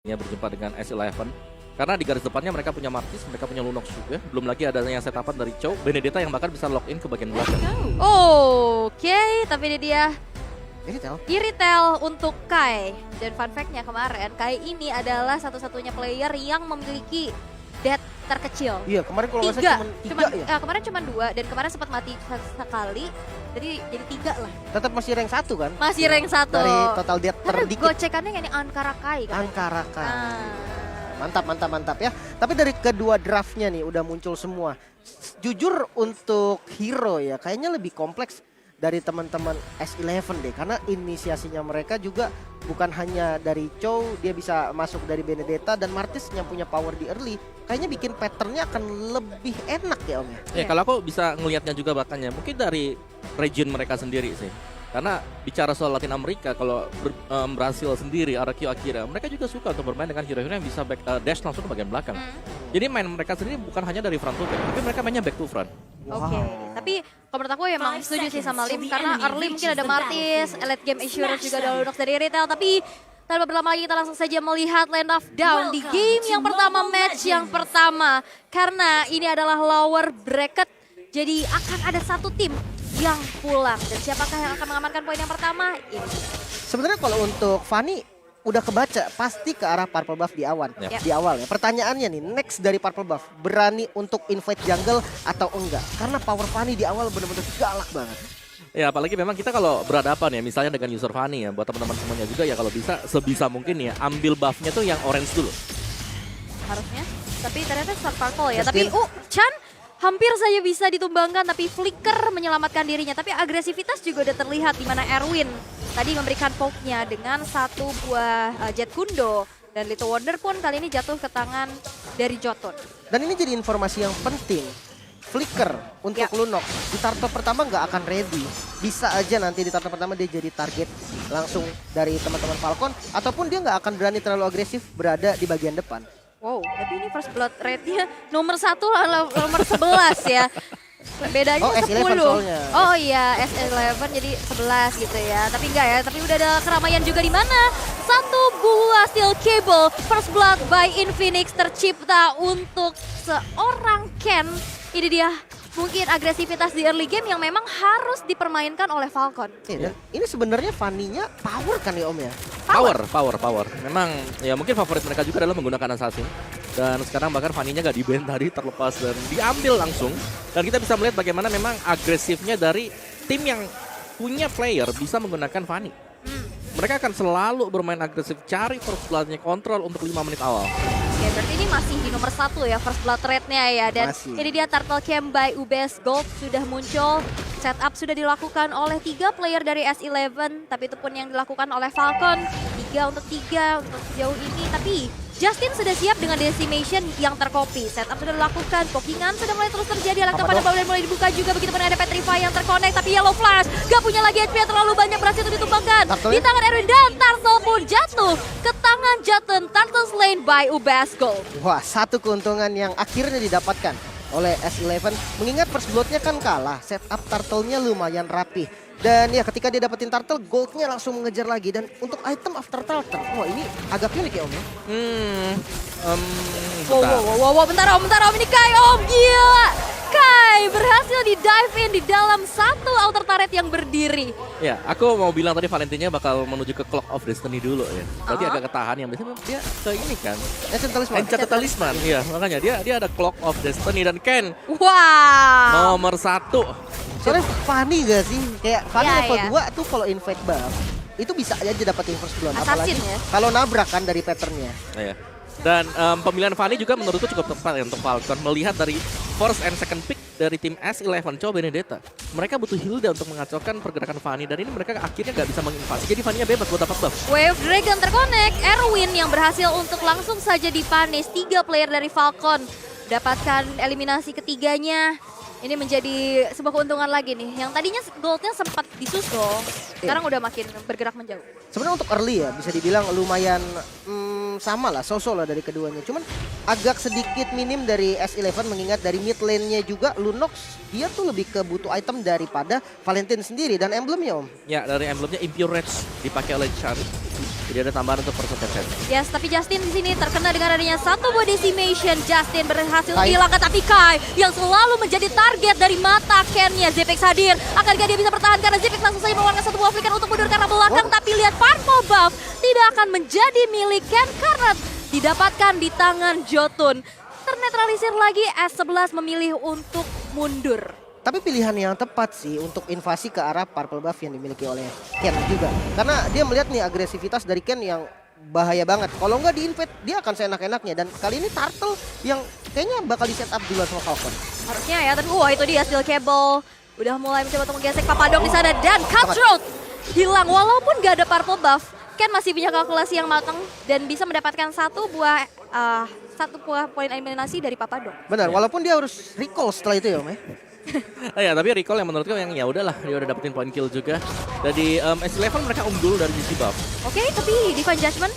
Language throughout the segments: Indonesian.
berjumpa dengan S11. Karena di garis depannya mereka punya Martis, mereka punya Lunox juga. Belum lagi adanya setapan dari Chow, Benedetta yang bahkan bisa lock in ke bagian belakang. Oke, tapi ini dia Iritel. Iritel untuk Kai. Dan fun fact-nya kemarin, Kai ini adalah satu-satunya player yang memiliki death terkecil. Iya, kemarin kalau nggak Tiga, salah cuma 3 ya. kemarin cuma 2 dan kemarin sempat mati sekali. Jadi 3 lah. Tetap masih rank 1 kan? Masih rank 1. Dari total death Karena terdikit. gocekannya ini Ankara Kai kan. Ankara Kai. Ah. Mantap ya. Tapi dari kedua draftnya nih udah muncul semua. Jujur untuk hero ya kayaknya lebih kompleks dari teman-teman S11 deh. Karena inisiasinya mereka juga bukan hanya dari Chow, dia bisa masuk dari Benedetta dan Martis yang punya power di early. Kayaknya bikin patternnya akan lebih enak ya Om ya. Ya kalau aku bisa ngelihatnya juga bahkannya mungkin dari region mereka sendiri sih. Karena bicara soal Latin Amerika, kalau Brasil sendiri, RQ Akira, mereka juga suka untuk bermain dengan hero-hero yang bisa dash langsung ke bagian belakang. Jadi main mereka sendiri bukan hanya dari front to back, tapi mereka mainnya back to front. Oke, tapi kalau menurut aku emang setuju sih sama Lim karena early mungkin ada Martis, late game Assurance juga ada Lunox dari Retail, tapi tanpa berlama lagi kita langsung saja melihat Land of Down di game yang pertama, match yang pertama. Karena ini adalah lower bracket, jadi akan ada satu tim yang pulang. Dan siapakah yang akan mengamankan poin yang pertama? Ini. Sebenarnya kalau untuk Fanny udah kebaca pasti ke arah Purple Buff di awal. Ya. Di awal ya. Pertanyaannya nih, next dari Purple Buff berani untuk invade jungle atau enggak? Karena power Fanny di awal benar-benar galak banget. Ya apalagi memang kita kalau berhadapan ya misalnya dengan user Fanny ya, buat teman-teman semuanya juga ya kalau bisa sebisa mungkin ya ambil buffnya tuh yang orange dulu. Harusnya. Tapi ternyata start purple ya. Justin. Tapi Chan hampir saja bisa ditumbangkan, tapi Flicker menyelamatkan dirinya. Tapi agresivitas juga udah terlihat di mana Erwin tadi memberikan poke-nya dengan satu buah Jet Kundo. Dan Little Wonder pun kali ini jatuh ke tangan dari Jotun. Dan ini jadi informasi yang penting. Flicker untuk Lunox di turtle pertama nggak akan ready. Bisa aja nanti di turtle pertama dia jadi target langsung dari teman-teman Falcon. Ataupun dia nggak akan berani terlalu agresif berada di bagian depan. Wow, tapi ini first blood rate-nya nomor 1 nomor 11 ya. Bedanya Oh, 10. S11 soalnya. Oh iya, S11 jadi 11 gitu ya. Tapi enggak ya, tapi udah ada keramaian juga di mana satu buah steel cable first blood by Infinix tercipta untuk seorang Ken. Ini dia mungkin agresivitas di early game yang memang harus dipermainkan oleh Falcon. Dan ini sebenarnya Fanny-nya power kan ya Om ya? Power. Memang ya mungkin favorit mereka juga adalah menggunakan assassin. Dan sekarang bahkan Fanny-nya gak di-ban tadi, terlepas dan diambil langsung. Dan kita bisa melihat bagaimana memang agresifnya dari tim yang punya player bisa menggunakan Fanny. Mereka akan selalu bermain agresif, cari first blood-nya, kontrol untuk 5 menit awal. Oke, berarti ini masih di nomor 1 ya first blood rate-nya ya. Dan Masih. ini dia Turtle Camp by UBS Gold sudah muncul. Setup sudah dilakukan oleh 3 player dari S11. Tapi itu pun yang dilakukan oleh Falcon. 3 untuk sejauh ini. Tapi Justin sudah siap dengan decimation yang tercopy. Setup sudah dilakukan, pokingan sudah mulai terus terjadi. Langkah pada bawah dan mulai dibuka juga. Begitu pun ada Petrify yang terconnect. Tapi Yellow Flash gak punya lagi HP yang terlalu banyak, berhasil itu ditumbangkan. Turtle Di tangan Erwin dan Turtle pun jatuh ke tangan Jotun. Turtle slain by UBS Gold. Wah, satu keuntungan yang akhirnya didapatkan oleh S11. Mengingat first blood-nya kan kalah, setup turtle-nya lumayan rapi. Dan ya ketika dia dapetin turtle, gold-nya langsung mengejar lagi. Dan untuk item after turtle, wah ini agak unik ya Om ya. Wow, bentar Om, ini Kai Om, gila. Kai berhasil di dive in di dalam satu outer turret yang berdiri. Ya, aku mau bilang tadi Valentinnya bakal menuju ke Clock of Destiny dulu ya. Berarti agak ketahan yang biasanya dia ke ini kan. Ancient Talisman. Enchanted Talisman. Iya, makanya dia ada Clock of Destiny dan Ken Wow. nomor 1. Soalnya funny gak sih? Kayak funny Ya, level ya. 2 tuh kalau invade buff, itu bisa aja dapetin first blood. Assassin Apalagi ya? kalau nabrak kan dari patternnya. Iya. Dan pemilihan Fanny juga menurutku cukup tepat ya untuk Falcon. Melihat dari first and second pick dari tim S11, Chow Benedetta. Mereka butuh Hilda untuk mengacaukan pergerakan Fanny. Dan ini mereka akhirnya gak bisa menginvasi. Jadi Fanny-nya bebas buat dapat buff. Wave Dragon terconnect, Erwin yang berhasil untuk langsung saja dipanis. 3 player dari Falcon dapatkan eliminasi ketiganya. Ini menjadi sebuah keuntungan lagi nih. Yang tadinya goldnya sempat disusul, sekarang udah makin bergerak menjauh. Sebenarnya untuk early ya bisa dibilang lumayan sama lah, so-so lah dari keduanya. Cuman agak sedikit minim dari S11 mengingat dari mid lane-nya juga Lunox dia tuh lebih ke butuh item daripada Valentine sendiri dan emblemnya Om. Ya, dari emblemnya Impure Rage dipakai oleh Chan. Jadi ada tambahan untuk persentasenya. Yes, tapi Justin di sini terkena dengan adanya satu buah decimation. Justin berhasil dihilangkan, tapi Kai yang selalu menjadi target dari mata Ken-nya. Zepex hadir. Akankah dia bisa bertahan karena Zepex langsung saja mengeluarkan satu buah flicker untuk mundur karena belakang. Tapi lihat purple buff tidak akan menjadi milik Ken karena didapatkan di tangan Jotun. Ternetralisir lagi, S11 memilih untuk mundur. Tapi pilihan yang tepat sih untuk invasi ke arah purple buff yang dimiliki oleh Ken juga. Karena dia melihat nih agresivitas dari Ken yang bahaya banget. Kalau nggak di-invade, dia akan seenak-enaknya. Dan kali ini Turtle yang kayaknya bakal di-setup duluan sama Falcon. Harusnya ya, tapi wah itu dia steel cable. Udah mulai mencoba untuk menggesek Papadong di sana dan Cutthroat hilang. Walaupun nggak ada purple buff, Ken masih punya kalkulasi yang matang dan bisa mendapatkan satu buah poin eliminasi dari Papadong. Benar, walaupun dia harus recall setelah itu ya Om ya. Ya, tapi recall yang menurutku yang ya udahlah, dia udah dapetin point kill juga. Dari S11 mereka unggul dari sisi buff. Oke, tapi Divine Judgment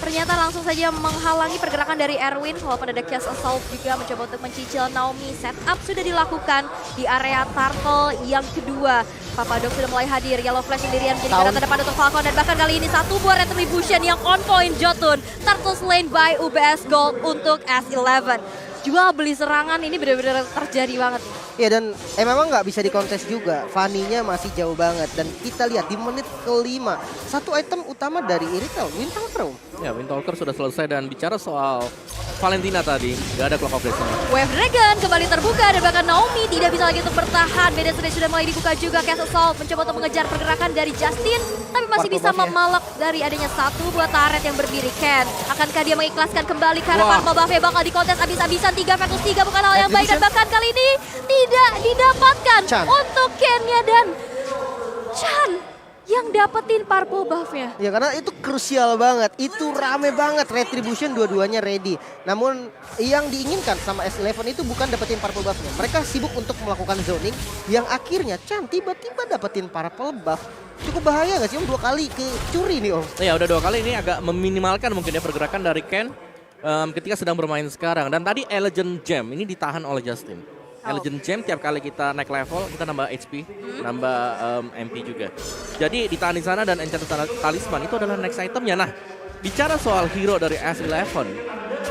ternyata langsung saja menghalangi pergerakan dari Erwin. Walaupun ada Chaos Assault juga mencoba untuk mencicil Naomi. Setup sudah dilakukan di area Turtle yang kedua. Papadong sudah mulai hadir. Yellow Flash sendirian menjadi garda terdepan untuk Falcon. Dan bahkan kali ini satu buah Retribution yang on point Jotun. Turtle slain by UBS Gold untuk S11. Jual beli serangan ini benar-benar terjadi banget. Ya dan memang nggak bisa dikontes juga. Fanny-nya masih jauh banget. Dan kita lihat di menit ke-5. Satu item utama dari Irithel, Windtalker. Ya, Windtalker sudah selesai dan bicara soal Valentina tadi, nggak ada Clock of Destiny. Wave Dragon kembali terbuka dan bahkan Naomi tidak bisa lagi untuk bertahan. Medan Stage sudah mulai dibuka juga. Chaos Assault mencoba untuk mengejar pergerakan dari Justin. Tapi masih bisa memalak dari adanya satu buah turret yang berdiri. Ken, akankah dia mengikhlaskan kembali karena Purple Buff bakal dikontes abis-abisan 3 versus 3 bukan hal yang baik. Dan bahkan kali ini tidak didapatkan untuk Ken-nya dan Chan yang dapetin purple buff-nya. Ya karena itu krusial banget, itu rame banget, Retribution dua-duanya ready. Namun yang diinginkan sama S11 itu bukan dapetin purple buff-nya. Mereka sibuk untuk melakukan zoning yang akhirnya Chan tiba-tiba dapetin purple buff. Cukup bahaya gak sih Om? 2 kali kecuri nih Om. Ya udah 2 kali ini agak meminimalkan mungkin ya pergerakan dari Ken ketika sedang bermain sekarang. Dan tadi Elegant Gem ini ditahan oleh Justin. Elegant Gem tiap kali kita naik level kita nambah HP, nambah MP juga. Jadi ditahan di sana dan Enchanted Talisman itu adalah next itemnya. Nah, bicara soal hero dari S11,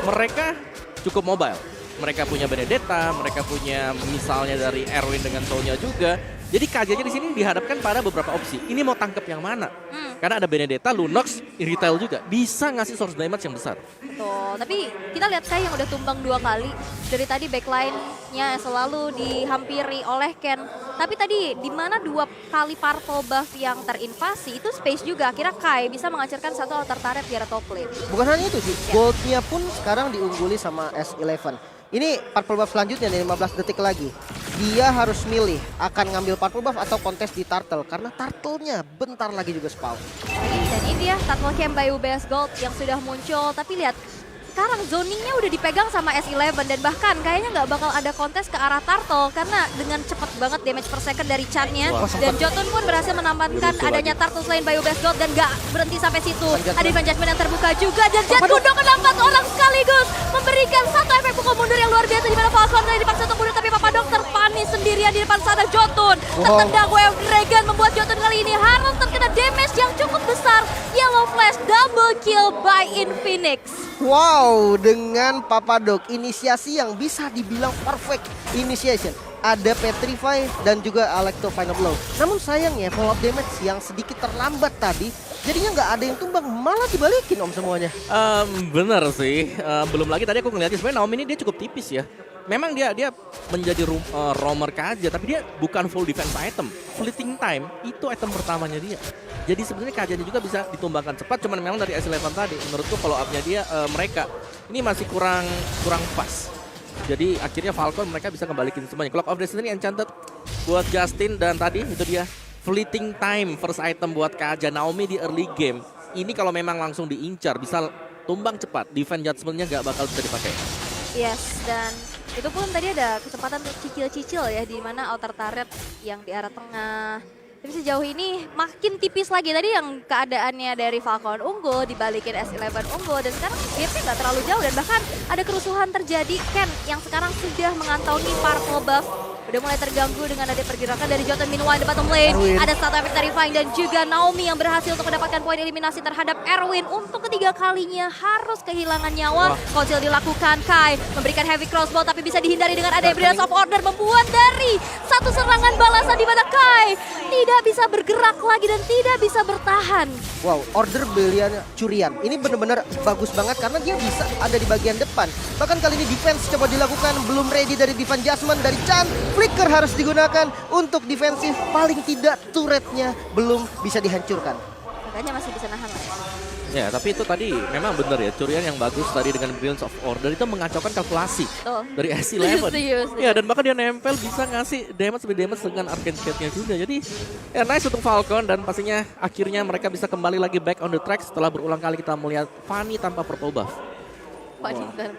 mereka cukup mobile. Mereka punya Benedetta, mereka punya misalnya dari Erwin dengan Sonya juga. Jadi KJ-nya di sini dihadapkan pada beberapa opsi. Ini mau tangkap yang mana? Karena ada Benedetta, Lunox, Irithel juga. Bisa ngasih source damage yang besar. Betul, tapi kita lihat Kai yang udah tumbang 2 kali. Dari tadi backline-nya selalu dihampiri oleh Ken. Tapi tadi di mana 2 kali purple buff yang terinvasi itu space juga. Akhirnya Kai bisa menghancurkan satu altar turret di area top lane. Bukan hanya itu sih, goldnya pun sekarang diungguli sama S11. Ini purple buff selanjutnya nih 15 detik lagi. Dia harus milih akan ngambil purple buff atau kontes di Turtle. Karena Turtle-nya bentar lagi juga spawn. Dan ini dia Turtle Camp by UBS Gold yang sudah muncul. Tapi lihat, sekarang zoningnya udah dipegang sama S11 dan bahkan kayaknya nggak bakal ada kontes ke arah Turtle karena dengan cepat banget damage per second dari Chan-nya. Dan Jotun pun berhasil menambahkan adanya Turtle selain by UBS Gold dan nggak berhenti sampai situ. Ada Divine Judgment yang terbuka juga dan Jet Kudo kena 4 orang sekaligus memberikan satu efek pukul mundur yang luar biasa di mana Falcon tadi dipaksa untuk mundur tapi Papadong terpanis sendirian di depan sana. Jotun tertendang Wave Dragon membuat Jotun kali ini harus terkena damage yang cukup besar. Yellow Flash double kill by Infinix. Wow, dengan Papadok inisiasi yang bisa dibilang perfect initiation. Ada Petrify dan juga Alecto Final Blow. Namun sayangnya follow up damage yang sedikit terlambat tadi. Jadinya nggak ada yang tumbang, malah dibalikin Om semuanya. Bener sih, belum lagi tadi aku ngeliatnya sebenarnya Naomi ini dia cukup tipis ya. Memang dia menjadi roamer KJ, tapi dia bukan full defense item. Fleeting time itu item pertamanya dia. Jadi sebenarnya KJ-nya juga bisa ditumbangkan cepat, cuman memang dari S11 tadi menurutku follow up-nya dia mereka ini masih kurang pas. Jadi akhirnya Falcon mereka bisa kembalikan semuanya. Clock of Destiny Enchanted buat Justin dan tadi itu dia fleeting time first item buat KJ Naomi di early game. Ini kalau memang langsung diincar bisa tumbang cepat, defense judgment-nya gak bakal bisa dipakai. Yes, dan itu pun tadi ada kesempatan untuk cicil-cicil ya di mana outer turret yang di arah tengah. Tapi sejauh ini makin tipis lagi. Tadi yang keadaannya dari Falcon unggul dibalikin S11 unggul dan sekarang gapnya nggak terlalu jauh dan bahkan ada kerusuhan terjadi. Ken yang sekarang sudah mengantongi purple buff udah mulai terganggu dengan ada pergerakan dari Jotun. Meanwhile di bottom lane Erwin. ada satu efek terrifying dan juga Naomi yang berhasil untuk mendapatkan poin eliminasi terhadap Erwin. Untuk ketiga kalinya harus kehilangan nyawa. Konsil dilakukan, Kai memberikan heavy crossbow tapi bisa dihindari dengan ada Brilliance of Order, membuat dari satu serangan balasan di mana Kai tidak bisa bergerak lagi dan tidak bisa bertahan. Wow, order belian curian. Ini benar-benar bagus banget karena dia bisa ada di bagian depan. Bahkan kali ini defense coba dilakukan, belum ready dari Divine Judgment dari Chan. Flicker harus digunakan untuk defensif, paling tidak turretnya belum bisa dihancurkan. Makanya masih bisa nahan lah. Ya, tapi itu tadi memang benar ya, curian yang bagus tadi dengan Brilliance of Order itu mengacaukan kalkulasi Tuh. dari SC11. Serius. Ya, dan bahkan dia nempel bisa ngasih damage dengan Arcane Shade-nya juga. Jadi, ya nice untuk Falcon dan pastinya akhirnya mereka bisa kembali lagi back on the track setelah berulang kali kita melihat Fanny tanpa purple buff.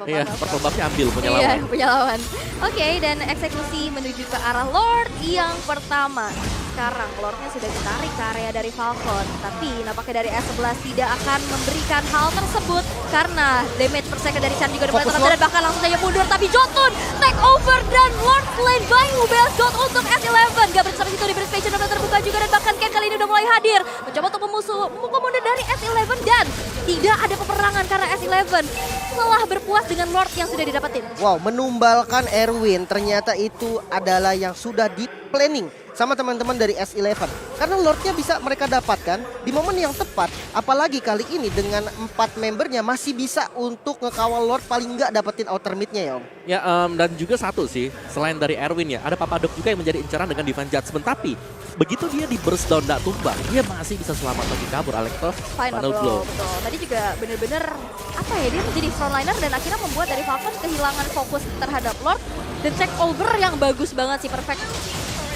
Iya, purple buff-nya ambil punya lawan. Iya, punya lawan. Oke, dan eksekusi menuju ke arah Lord yang pertama. Sekarang Lordnya sudah ditarik ke area dari Falcon, tapi nampaknya dari S11 tidak akan memberikan hal tersebut karena damage per second dari Chan juga mulai terasa dan bahkan langsung saja mundur. Tapi Jotun take over dan Lord slain by UBS Gold untuk S11. Gak berhenti situ, di Brisbane udah terbuka juga dan bahkan Ken kali ini udah mulai hadir mencoba untuk memukul mundur dari S11 dan tidak ada peperangan karena S11 telah berpuas dengan Lord yang sudah didapetin. Wow, menumbalkan Erwin ternyata itu adalah yang sudah di planning sama teman-teman dari S11. Karena Lordnya bisa mereka dapatkan di momen yang tepat. Apalagi kali ini dengan 4 membernya masih bisa untuk ngekawal Lord, paling nggak dapetin outer mid-nya ya Om. Ya, dan juga satu sih, selain dari Erwin ya, ada Papadok juga yang menjadi incaran dengan Divine Judgment. Tapi begitu dia di burst down nggak tumbang, dia masih bisa selamat lagi kabur. Alektos final blow. Betul. Tadi juga bener-bener apa ya, dia menjadi frontliner dan akhirnya membuat dari Falcon kehilangan fokus terhadap Lord. Dan check over yang bagus banget sih, perfect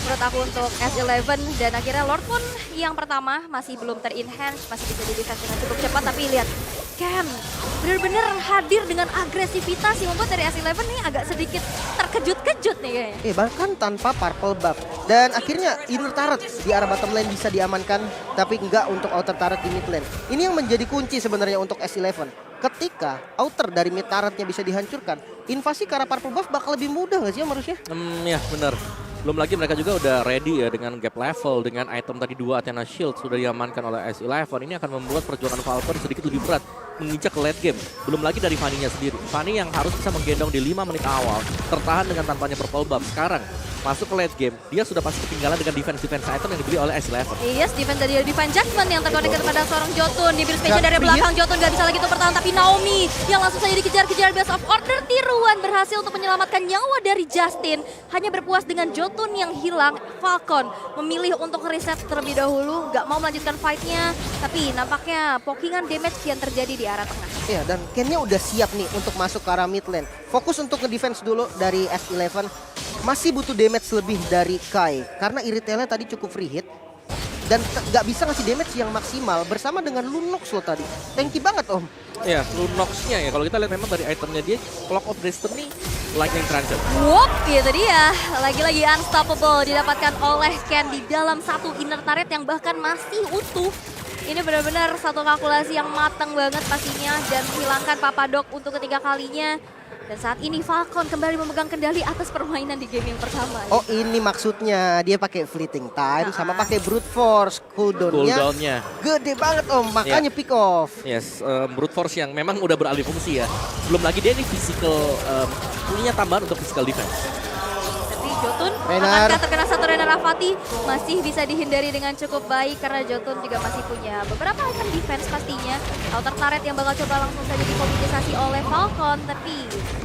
menurut aku untuk S11. Dan akhirnya Lord pun yang pertama masih belum ter-enhance, masih bisa di-defense dengan cukup cepat. Tapi lihat, Cam bener-bener hadir dengan agresivitas yang membuat dari S11 nih agak sedikit terkejut-kejut nih kayaknya. Bahkan tanpa purple buff. Dan akhirnya inner turret di arah bottom lane bisa diamankan, tapi nggak untuk outer turret di mid lane. Ini yang menjadi kunci sebenarnya untuk S11. Ketika outer dari mid turretnya bisa dihancurkan, invasi ke arah purple buff bakal lebih mudah nggak sih Om harusnya? Ya benar. Belum lagi mereka juga udah ready ya dengan gap level, dengan item tadi 2 Athena Shield sudah diamankan oleh S11. Ini akan membuat perjuangan Falcon sedikit lebih berat menginjak ke late game. Belum lagi dari Fanny-nya sendiri. Fanny yang harus bisa menggendong di 5 menit awal, tertahan dengan tanpanya purple buff. Sekarang masuk ke late game, dia sudah pasti ketinggalan dengan defense item yang dibeli oleh S11. Yes, defense dari Divine Judgment yang terkonek kepada seorang Jotun. Di Brisbane dari belakang Jotun gak bisa lagi untuk bertahan, tapi Naomi yang langsung saja dikejar-kejar Best of Order. Tiruan berhasil untuk menyelamatkan nyawa dari Justin. Hanya berpuas dengan Jotun yang hilang, Falcon memilih untuk reset terlebih dahulu, gak mau melanjutkan fight-nya. Tapi nampaknya pokingan damage yang terjadi di arah tengah. Iya, dan Ken-nya udah siap nih untuk masuk ke arah mid lane. Fokus untuk nge-defense dulu dari S11. Masih butuh damage lebih dari Kai karena Iritelnya tadi cukup free hit dan nggak bisa ngasih damage yang maksimal bersama dengan Lunox loh tadi. Tanky banget Om. Ya, Lunox-nya ya kalau kita lihat memang dari itemnya dia Clock of Destiny, Lightning Transit. Wop, itu dia. Lagi-lagi unstoppable didapatkan oleh Ken di dalam satu inner turret yang bahkan masih utuh. Ini benar-benar satu kalkulasi yang matang banget pastinya dan menghilangkan Papadok untuk ketiga kalinya. Dan saat ini Falcon kembali memegang kendali atas permainan di game yang pertama. Oh ini maksudnya dia pakai fleeting time sama pakai brute force. Cooldown-nya gede banget Om, makanya pick off. Yes, brute force yang memang udah beralih fungsi ya. Belum lagi dia ini physical, punya tambahan untuk physical defense. Jotun akankah terkena satu Rena Rafati masih bisa dihindari dengan cukup baik karena Jotun juga masih punya beberapa item defense pastinya. Outer turret yang bakal coba langsung saja dikomunikasi oleh Falcon, tapi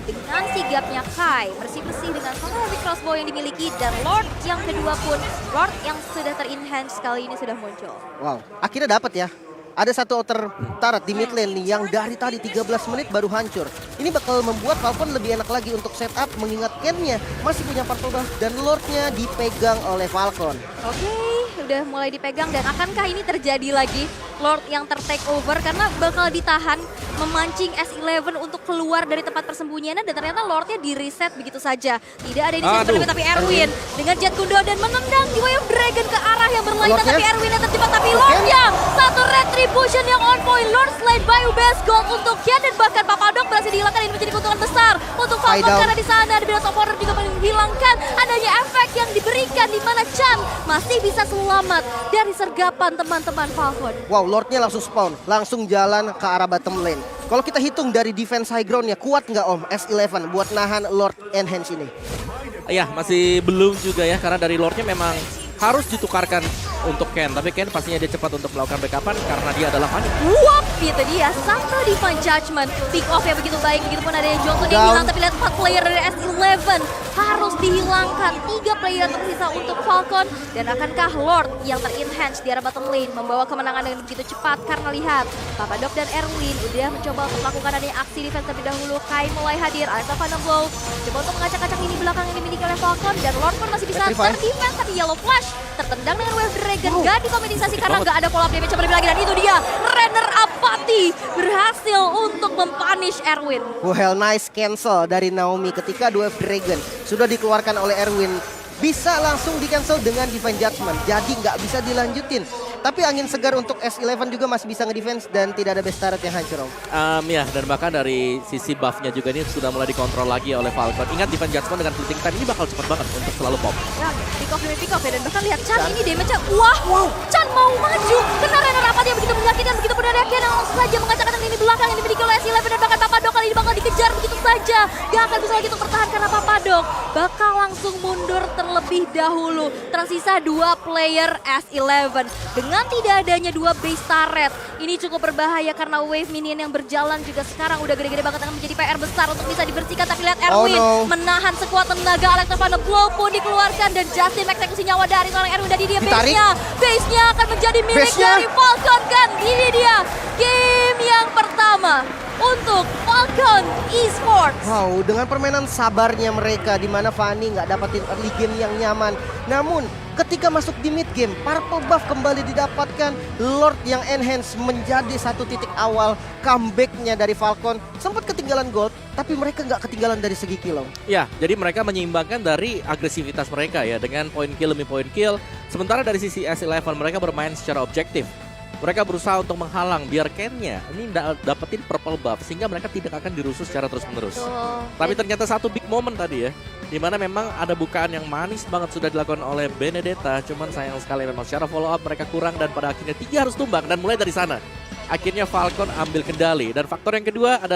dengan sigapnya Kai bersih-bersih dengan satu heavy crossbow yang dimiliki dan Lord yang kedua pun, Lord yang sudah ter-enhance kali ini sudah muncul. Wow, akhirnya dapat ya. Ada satu outer turret di mid lane nih yang dari tadi 13 menit baru hancur. Ini bakal membuat Falcon lebih enak lagi untuk setup mengingat Ken-nya masih punya purple buff dan Lord-nya dipegang oleh Falcon. Oke, udah mulai dipegang dan akankah ini terjadi lagi? Lord yang ter-take over karena bakal ditahan memancing S11 untuk keluar dari tempat persembunyiannya dan ternyata Lordnya di-reset begitu saja. Tidak ada inisiatif tapi Erwin dengan Jet Kundo dan menendang di Way of Dragon ke arah yang berlainan tapi Erwin yang terjebak tapi Lordnya satu retribution yang on point. Lord slain by UBS Gold untuk Kian dan bahkan Papadok berhasil dihilangkan. Ini menjadi keuntungan besar untuk Falcon karena di sana ada Brilliance of Order juga menghilangkan adanya efek diberikan di mana Chan masih bisa selamat dari sergapan teman-teman Falcon. Wow, Lordnya langsung spawn, langsung jalan ke arah bottom lane. Kalau kita hitung dari defense high groundnya, kuat nggak Om S11 buat nahan Lord Enhance ini? Ya, masih belum juga ya, karena dari Lordnya memang harus ditukarkan untuk Ken. Tapi Ken pastinya dia cepat untuk melakukan backupan karena dia adalah Fanny. Wap, itu dia. Satu Divine Judgment. Pick off yang begitu baik. Begitupun ada yang Johnson yang hilang. Tapi lihat 4 player dari S11 harus dihilangkan. 3 player tersisa untuk Falcon. Dan akankah Lord yang ter-enhance di arah bottom lane membawa kemenangan dengan begitu cepat? Karena lihat, Papadok dan Erwin udah mencoba untuk melakukan adanya aksi defense terlebih dahulu. Kai mulai hadir. Alexa Van Blow coba untuk mengacak-acak ini belakang yang dimiliki oleh Falcon. Dan Lord pun masih bisa ter-defense. Tapi Yellow Flash tertendang dengan Wave Dragon. Gak dikompensasi karena gak ada follow up damage lebih lagi. Dan itu dia, Renner Apathy berhasil untuk mempunish Erwin. Well, nice cancel dari Naomi ketika Wave Dragon sudah dikeluarkan oleh Erwin. Bisa langsung di cancel dengan Divine Judgment, jadi nggak bisa dilanjutin. Tapi angin segar untuk S11 juga masih bisa ngedefense dan tidak ada best turret yang hancur Om. Ya, dan bahkan dari sisi buffnya juga ini sudah mulai dikontrol lagi oleh Falcon. Ingat Divine Judgment dengan fleeting time ini bakal cepat banget untuk selalu pop. Ya, pick off demi pick off ya. Dan bahkan lihat Chan ini damage-nya. Wah, Chan mau maju. Kena Renner Apathy yang begitu menyakitkan. Begitu pun ada Ken yang langsung saja mengacak-acak ini belakang yang dimiliki oleh S11. Dan bahkan Papadok kali ini bakal dikejar begitu saja. Gak akan bisa lagi untuk bertahan karena Papadok bakal langsung mundur terlebih dahulu. Tersisa 2 player S11. Dengan tidak adanya 2 base turret, ini cukup berbahaya karena wave minion yang berjalan juga sekarang udah gede-gede banget, akan menjadi PR besar untuk bisa dibersihkan. Tapi lihat Erwin menahan sekuat tenaga. Alexa Van Blow pun dikeluarkan dan Justin mengeksekusi nyawa dari seorang Erwin. Dan dia base-nya akan menjadi milik dari Falcon kan. Ini dia game yang pertama untuk Falcon Esports. Wow, dengan permainan sabarnya mereka di mana Fanny nggak dapetin early game yang nyaman. Namun ketika masuk di mid game, purple buff kembali didapatkan. Lord yang enhance menjadi satu titik awal comebacknya dari Falcon. Sempat ketinggalan gold, tapi mereka nggak ketinggalan dari segi kill. Ya, jadi mereka menyeimbangkan dari agresivitas mereka ya dengan point kill demi point kill. Sementara dari sisi S11 mereka bermain secara objektif. Mereka berusaha untuk menghalang biar Ken-nya ini dapetin purple buff sehingga mereka tidak akan dirusuh secara terus-menerus. Tapi ternyata satu big moment tadi ya, dimana memang ada bukaan yang manis banget sudah dilakukan oleh Benedetta. Cuman sayang sekali memang secara follow up mereka kurang dan pada akhirnya 3 harus tumbang. Dan mulai dari sana akhirnya Falcon ambil kendali. Dan faktor yang kedua adalah